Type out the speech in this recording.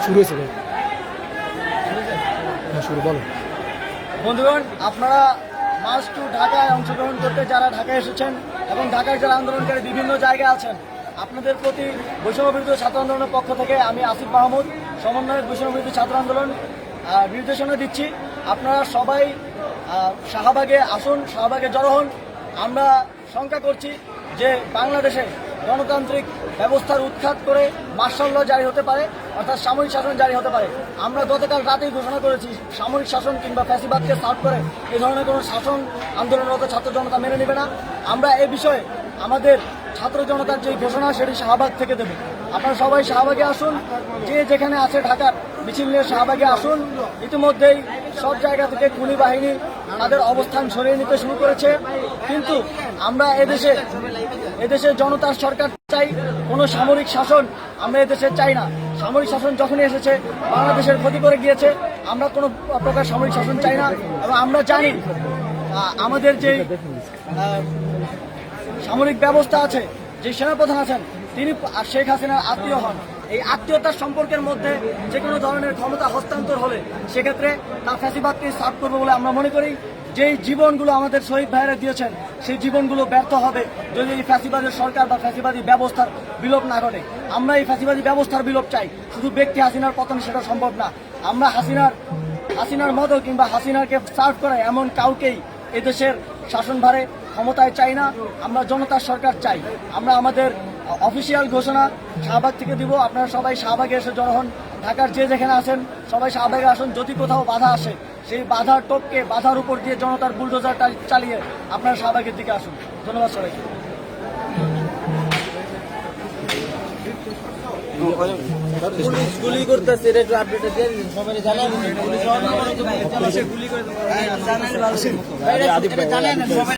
শুরু হয়েছে শুরু বলো। বন্ধুগণ, আপনারা মার্চ টু ঢাকায় অংশগ্রহণ করতে যারা ঢাকায় এসেছেন এবং ঢাকায় যারা আন্দোলনকারী বিভিন্ন জায়গায় আছেন, আপনাদের প্রতি বৈষম্য বিরোধী ছাত্র আন্দোলনের পক্ষ থেকে আমি আসিফ মাহমুদ, সমন্বয়ক বৈষম্য বিরোধী ছাত্র আন্দোলন, নির্দেশনা দিচ্ছি আপনারা সবাই শাহবাগে আসুন, শাহবাগে জড়ো হন। আমরা শঙ্কা করছি যে বাংলাদেশে গণতান্ত্রিক ব্যবস্থার উৎখাত করে মার্শাল ল জারি হতে পারে, অর্থাৎ সামরিক শাসন জারি হতে পারে। আমরা গতকাল রাতেই ঘোষণা করেছি সামরিক শাসন কিংবা ফ্যাসিবাদকে সার্ভ করে এই ধরনের কোনো শাসন আন্দোলনরত ছাত্র জনতা মেনে নেবে না। আমরা এ বিষয়ে আমাদের ছাত্র জনতার যে ঘোষণা সেটি শাহবাগ থেকে দেব। আপনারা সবাই শাহবাগে আসুন, যে যেখানে আছে ঢাকার মিছিল নিয়ে শাহবাগে আসুন। ইতিমধ্যেই সব জায়গা থেকে খুনি বাহিনী তাদের অবস্থান সরিয়ে নিতে শুরু করেছে, কিন্তু আমরা এদেশে জনতার সরকার চাই, কোনো সামরিক শাসন আমরা এদেশে চাই না। সামরিক শাসন যখনই এসেছে বাংলাদেশের ক্ষতি করে গিয়েছে, আমরা কোনো প্রকার সামরিক শাসন চাই না। এবং আমরা জানি আমাদের যে সামরিক ব্যবস্থা আছে, যে সেনাপ্রধান আছেন তিনি শেখ হাসিনার আত্মীয় হন। এই আত্মীয়তার সম্পর্কের মধ্যে যে কোনো ধরনের ক্ষমতা হস্তান্তর হলে সেক্ষেত্রে তার ফ্যাসিবাদকে সার্ভ করবে বলে আমরা মনে করি। যেই জীবনগুলো আমাদের শহীদ ভাইয়েরা দিয়েছেন সেই জীবনগুলো ব্যর্থ হবে যদি এই ফ্যাসিবাদের সরকার বা ফ্যাসিবাদী ব্যবস্থার বিলোপ না ঘটে। আমরা এই ফ্যাসিবাদী ব্যবস্থার বিলোপ চাই, শুধু ব্যক্তি হাসিনার পতন সেটা সম্ভব না। আমরা হাসিনার মতো কিংবা হাসিনাকে সার্ভ করে এমন কাউকেই এদেশের শাসনভারে ক্ষমতায় চাই না। আমরা জনতার সরকার চাই। আমরা আমাদের অফিসিয়াল ঘোষণা শাহবাগ থেকে দিব। আপনারা সবাই শাহবাগে এসে জড়ো হন। ঢাকার যে যেখানে আছেন সবাই শাহবাগে আসুন। যদি কোথাও বাধা আসে সেই বাধার টপকে বাধার উপর দিয়ে জনতার বুলডোজার চালিয়ে আপনারা শাহবাগের দিকে আসুন। ধন্যবাদ সবাইকে। গুলি করতেছে এটা একটু আপডেট দিয়ে সবাই জানাবেন।